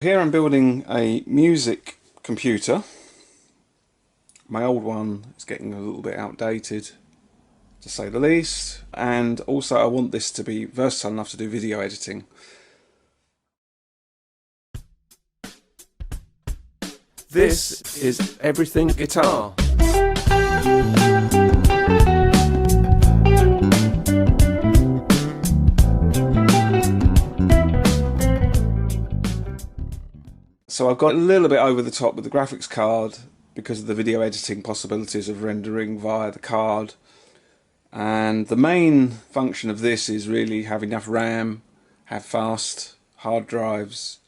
Here I'm building a music computer. My old one is getting a little bit outdated, to say the least, and also I want this to be versatile enough to do video editing. This is Everything Guitar. So I've got a little bit over the top with the graphics card because of the video editing possibilities of rendering via the card. And the main function of this is really have enough RAM, have fast hard drives,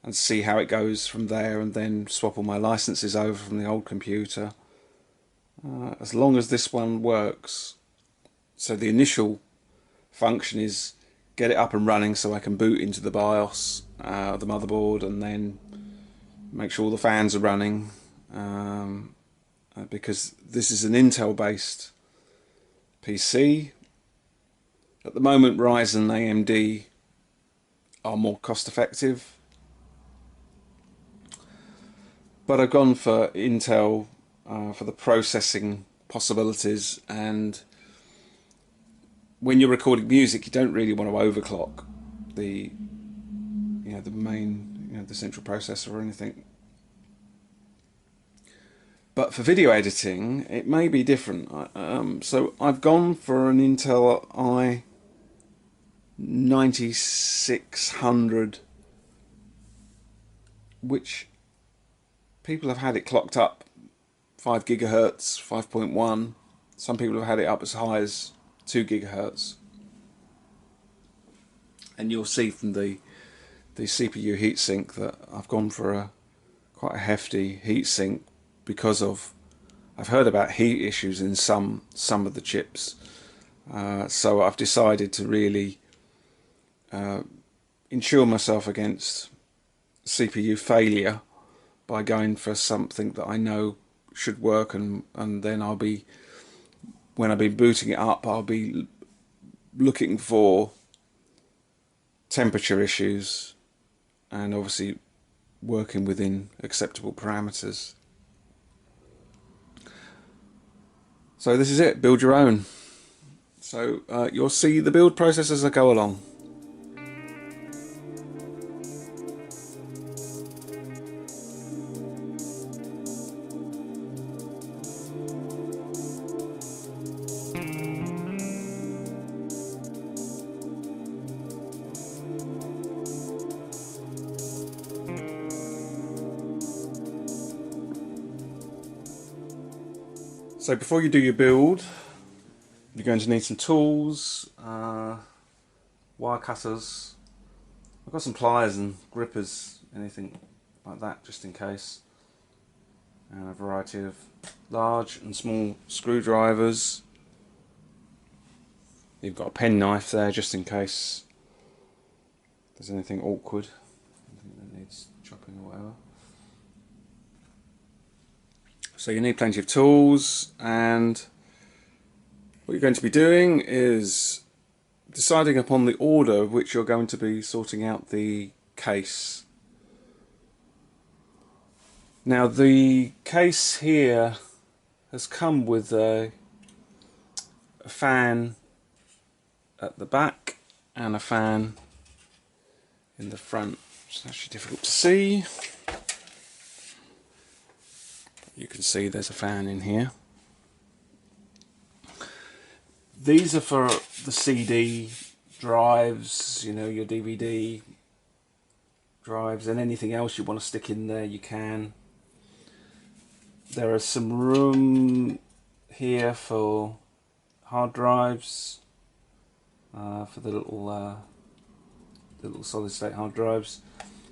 and see how it goes from there, and then swap all my licenses over from the old computer. As long as this one works. So the initial function is get it up and running so I can boot into the BIOS, the motherboard, and then make sure all the fans are running, because this is an Intel based PC. At the moment Ryzen and AMD are more cost effective, but I've gone for Intel for the processing possibilities, and when you're recording music you don't really want to overclock the main, the central processor or anything. But for video editing it may be different. So I've gone for an Intel i9600, which people have had it clocked up 5 gigahertz, 5.1. Some people have had it up as high as 2 gigahertz. And you'll see from the CPU heatsink that I've gone for quite a hefty heatsink because I've heard about heat issues in some of the chips. So I've decided to really insure myself against CPU failure by going for something that I know should work, and then when I'll be booting it up, I'll be looking for temperature issues and obviously working within acceptable parameters. So this is it, build your own. So you'll see the build process as I go along. So before you do your build, you're going to need some tools, wire cutters. I've got some pliers and grippers, anything like that just in case, and a variety of large and small screwdrivers. You've got a pen knife there just in case there's anything awkward, anything that needs chopping or whatever. So you need plenty of tools, and what you're going to be doing is deciding upon the order of which you're going to be sorting out the case. Now the case here has come with a fan at the back and a fan in the front. It's actually difficult to see. You can see there's a fan in here. These are for the CD drives, your DVD drives, and anything else you want to stick in there you can. There is some room here for hard drives, for the little solid state hard drives,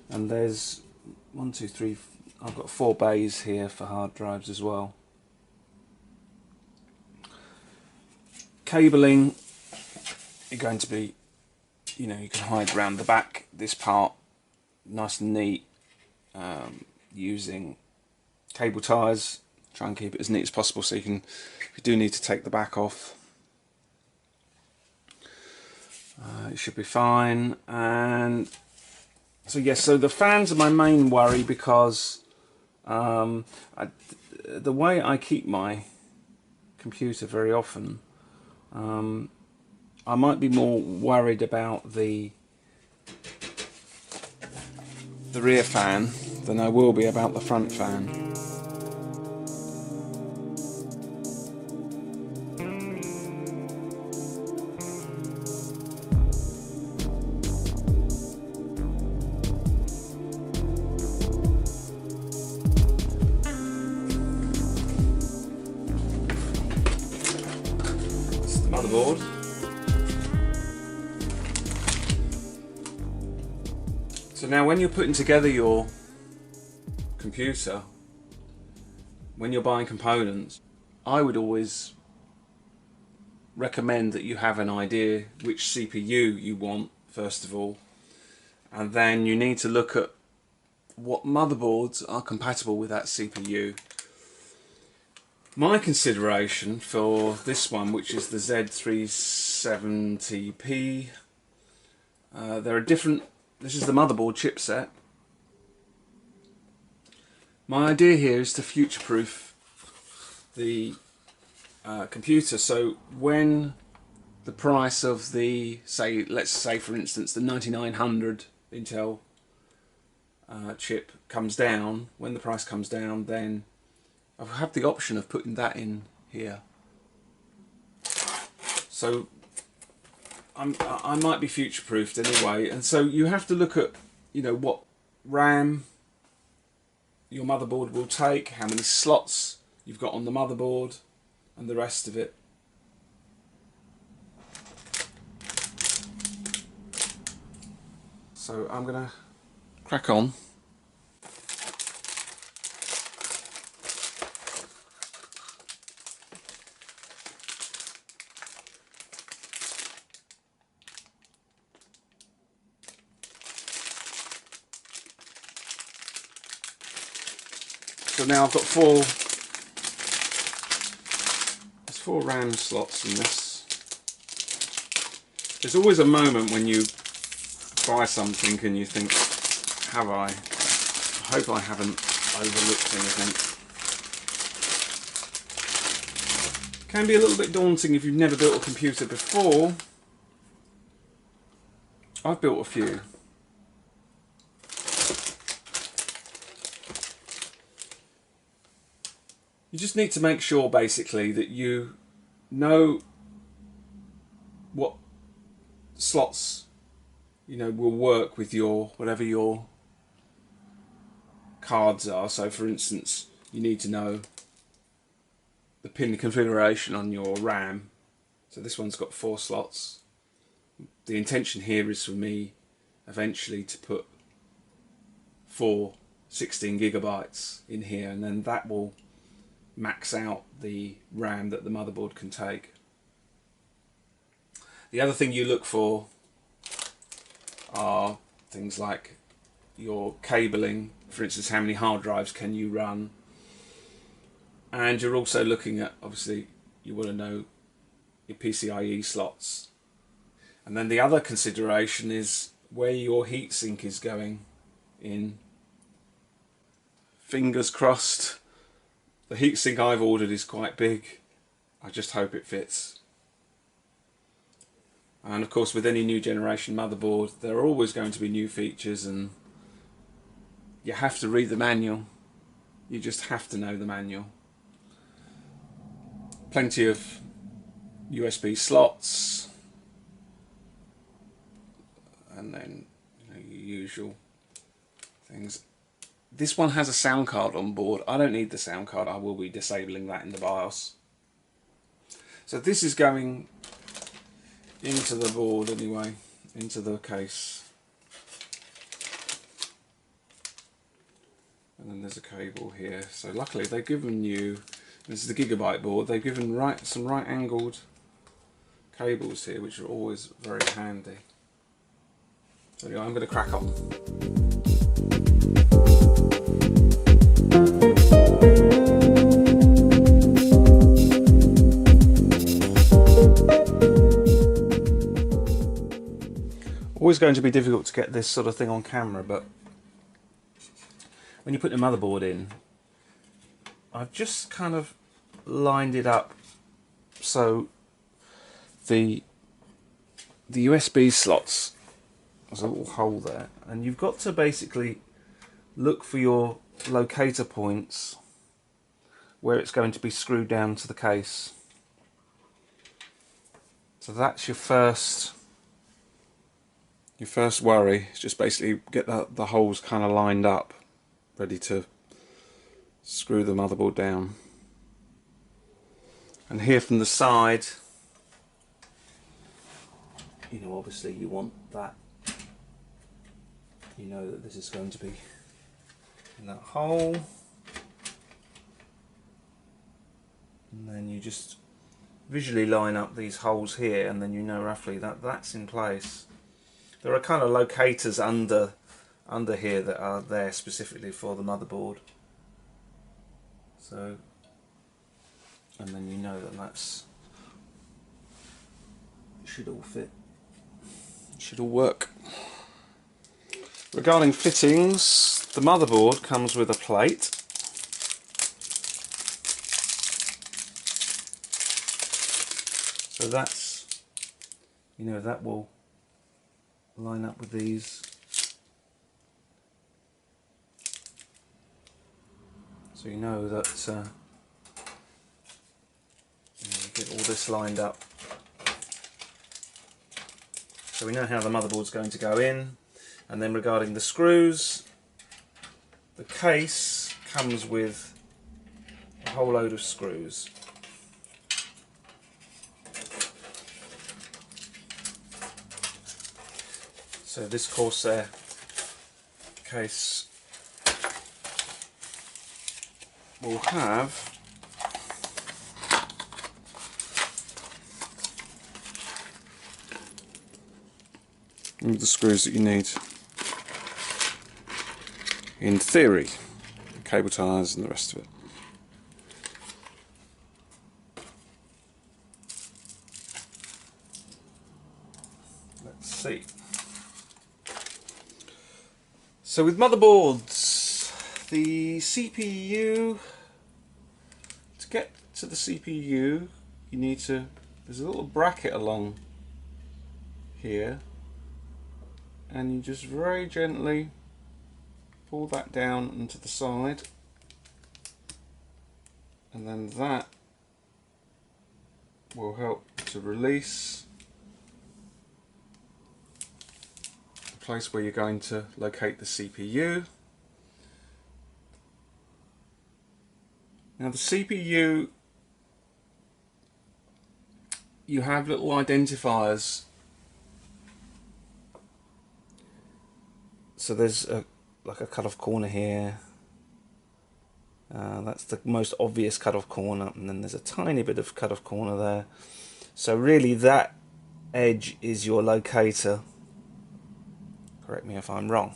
and there's 1, 2, 3. I've got 4 bays here for hard drives as well. Cabling, you're going to be, you can hide around the back, this part, nice and neat, using cable ties. Try and keep it as neat as possible so if you do need to take the back off, it should be fine. And So yes, so the fans are my main worry because the way I keep my computer very often, I might be more worried about the rear fan than I will be about the front fan. Motherboard. So now when you're putting together your computer, when you're buying components, I would always recommend that you have an idea which CPU you want first of all, and then you need to look at what motherboards are compatible with that CPU. My consideration for this one, which is the Z370p, there are different. This is the motherboard chipset. My idea here is to future-proof the computer. So when the price of the, let's say for instance, the 9900 Intel chip comes down, when the price comes down, then I'll have the option of putting that in here. So I might be future-proofed anyway, and so you have to look at, you know, what RAM your motherboard will take, how many slots you've got on the motherboard, and the rest of it. So I'm gonna crack on. So now I've got there's four RAM slots in this. There's always a moment when you buy something and you think, I hope I haven't overlooked anything. It can be a little bit daunting if you've never built a computer before. I've built a few. You just need to make sure basically that you know what slots, you know, will work with your, whatever your cards are. So for instance, you need to know the pin configuration on your RAM. So this one's got 4 slots. The intention here is for me eventually to put 4 16 gigabytes in here, and then that will max out the RAM that the motherboard can take. The other thing you look for are things like your cabling, for instance, how many hard drives can you run, and you're also looking at, obviously, you want to know your PCIe slots. And then the other consideration is where your heatsink is going in. Fingers crossed. The heatsink I've ordered is quite big. I just hope it fits. And of course, with any new generation motherboard, there are always going to be new features, and you have to read the manual. You just have to know the manual. Plenty of USB slots, and then, you know, your usual things. This one has a sound card on board. I don't need the sound card. I will be disabling that in the BIOS. So this is going into the board anyway, into the case. And then there's a cable here. So luckily they've given you, this is the Gigabyte board, they've given some right angled cables here, which are always very handy. So anyway, I'm going to crack on. Always going to be difficult to get this sort of thing on camera, but when you put the motherboard in, I've just kind of lined it up so the USB slots, there's a little hole there, and you've got to basically look for your locator points where it's going to be screwed down to the case. So that's your first worry. It's just basically get the holes kind of lined up, ready to screw the motherboard down. And here from the side, you know, obviously you want that, you know that this is going to be in that hole, and then you just visually line up these holes here, and then you know roughly that that's in place. There are kind of locators under here that are there specifically for the motherboard, so, and then you know that that's, it should all fit, it should all work. Regarding fittings, the motherboard comes with a plate. So that's, you know, that will line up with these. So you know that you know, get all this lined up. So we know how the motherboard's going to go in. And then regarding the screws, the case comes with a whole load of screws. So this Corsair case will have all the screws that you need. In theory, cable ties and the rest of it. Let's see. So with motherboards, the CPU, to get to the CPU, you need to, there's a little bracket along here, and you just very gently pull that down into the side, and then that will help to release the place where you're going to locate the CPU. Now the CPU, you have little identifiers. So there's like a cut-off corner here. That's the most obvious cut-off corner, and then there's a tiny bit of cut-off corner there. So really that edge is your locator. Correct me if I'm wrong.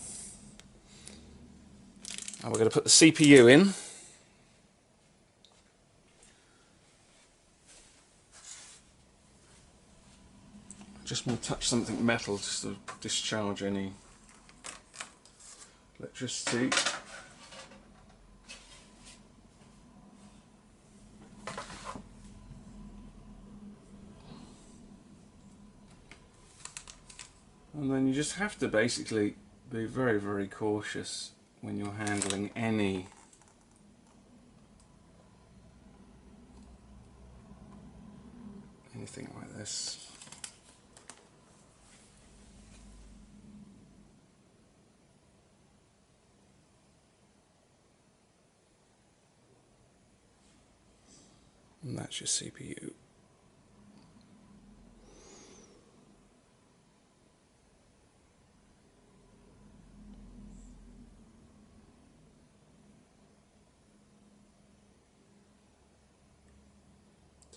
And we're going to put the CPU in. I just want to touch something metal just to discharge any electricity. And then you just have to basically be very, very cautious when you're handling anything like this. And that's your CPU.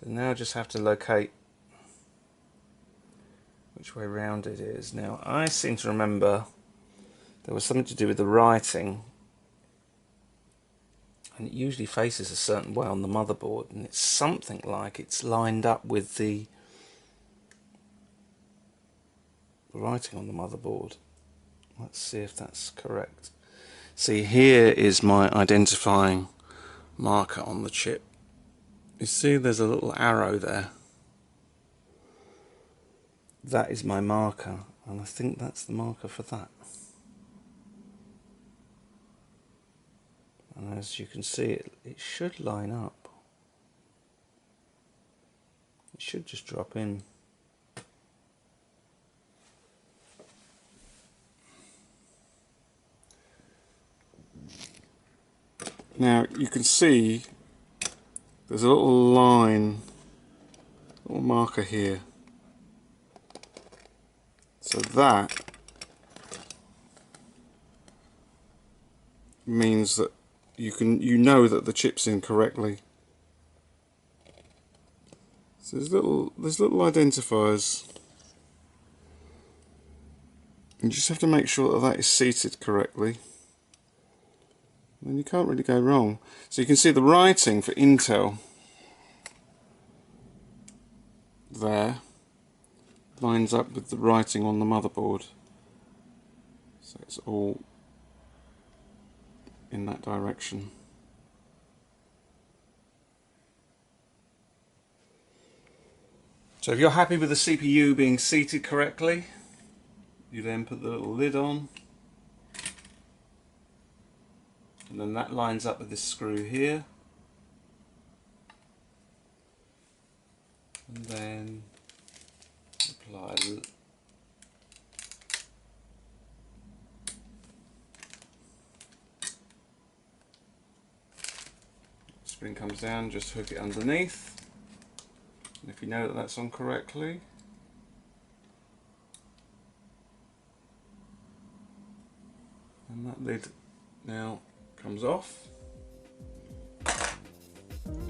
So now I just have to locate which way round it is. Now I seem to remember there was something to do with the writing, and it usually faces a certain way on the motherboard, and it's something like it's lined up with the writing on the motherboard. Let's see if that's correct. See, here is my identifying marker on the chip. You see there's a little arrow there. That is my marker, and I think that's the marker for that. And as you can see, it should line up. It should just drop in. Now you can see there's a little line, little marker here. So that means that you know that the chip's in correctly. So there's little identifiers. You just have to make sure that that is seated correctly. And you can't really go wrong. So you can see the writing for Intel there lines up with the writing on the motherboard. So it's all in that direction. So if you're happy with the CPU being seated correctly, you then put the little lid on. And then that lines up with this screw here. And then apply spring comes down, just hook it underneath. And if you know that that's on correctly, and that lid now comes off,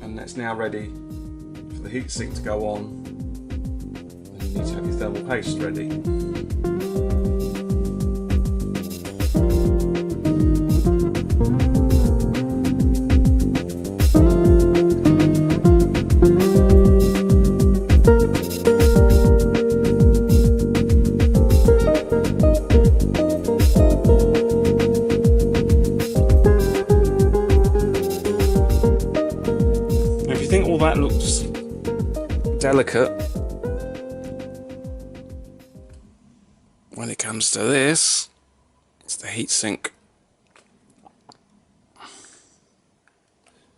and that's now ready for the heatsink to go on. And you need to have your thermal paste ready. All that looks delicate. When it comes to this, it's the heatsink.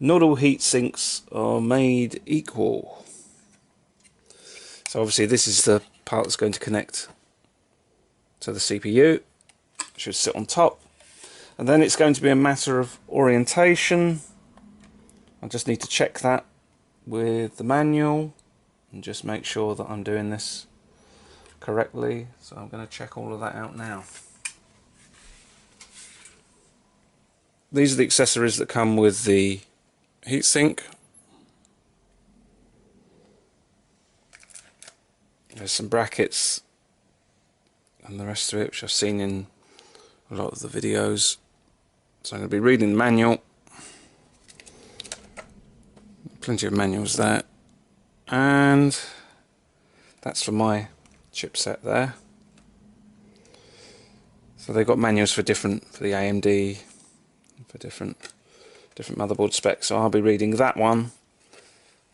Not all heatsinks are made equal. So obviously this is the part that's going to connect to the CPU. It should sit on top. And then it's going to be a matter of orientation. I just need to check that with the manual and just make sure that I'm doing this correctly. So I'm going to check all of that out now. These are the accessories that come with the heatsink. There's some brackets and the rest of it, which I've seen in a lot of the videos. So I'm going to be reading the manual. Plenty of manuals there, and that's for my chipset there. So they've got manuals for the AMD, for different motherboard specs. So I'll be reading that one,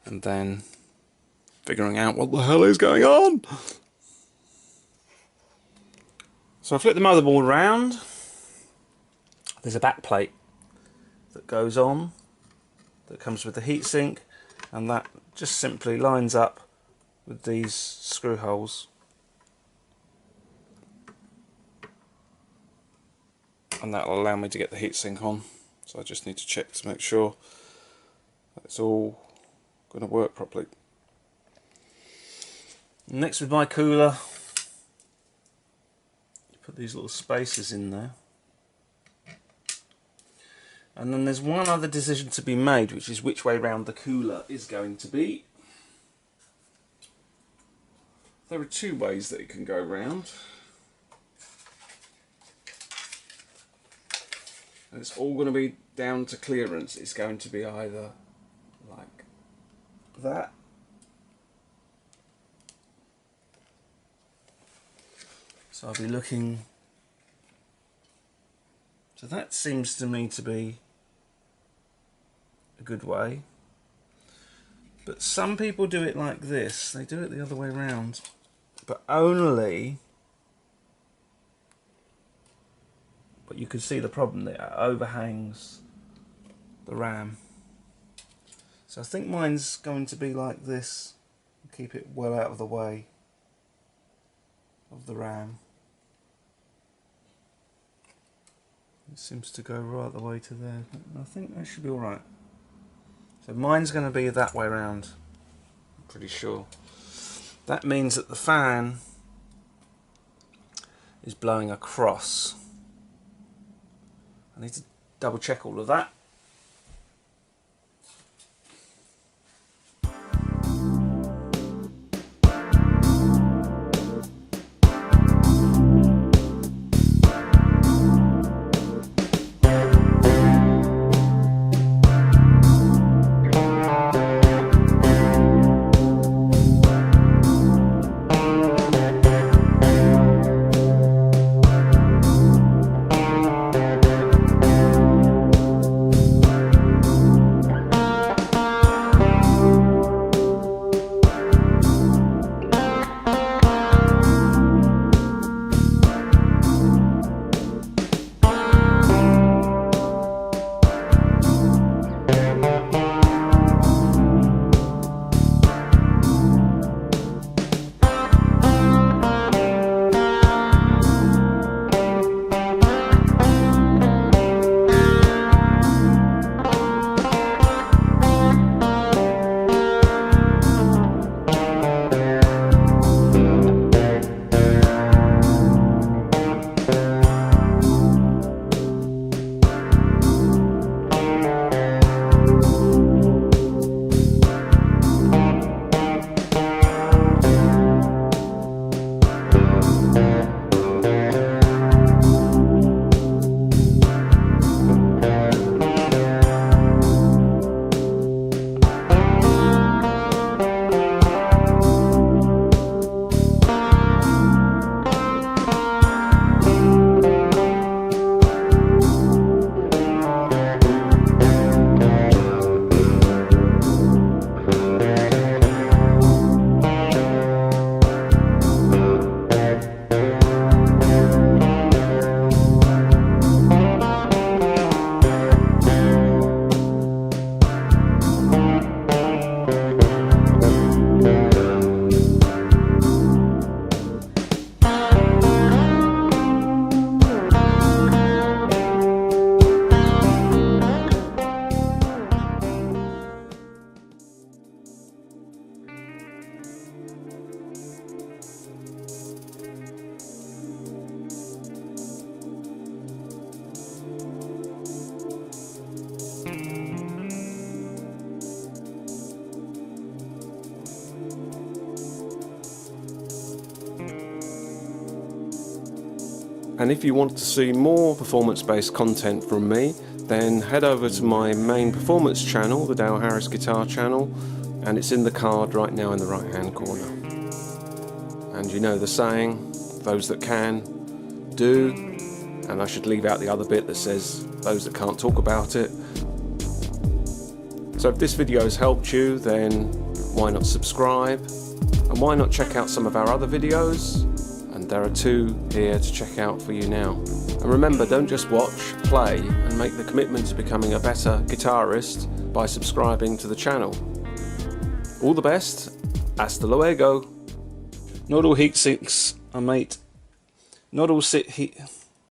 and then figuring out what the hell is going on. So I flip the motherboard round. There's a back plate that goes on, that comes with the heatsink, and that just simply lines up with these screw holes, and that will allow me to get the heatsink on. So I just need to check to make sure that it's all going to work properly. Next, with my cooler, you put these little spaces in there. And then there's one other decision to be made, which is which way round the cooler is going to be. There are two ways that it can go round. And it's all going to be down to clearance. It's going to be either like that, So I'll be looking. So that seems to me to be a good way. But some people do it like this. They do it the other way around. But only... But you can see the problem there. It overhangs the RAM. So I think mine's going to be like this. Keep it well out of the way of the RAM. It seems to go right the way to there. I think that should be alright. So mine's going to be that way around. I'm pretty sure. That means that the fan is blowing across. I need to double check all of that. And if you want to see more performance-based content from me, then head over to my main performance channel, the Dale Harris Guitar channel, and it's in the card right now in the right hand corner. And you know the saying, those that can, do, and I should leave out the other bit that says those that can't talk about it. So if this video has helped you, then why not subscribe, and why not check out some of our other videos? And there are 2 here to check out for you now. And remember, don't just watch, play, and make the commitment to becoming a better guitarist by subscribing to the channel. All the best, hasta luego. Not all heat sinks are mate. Not all heat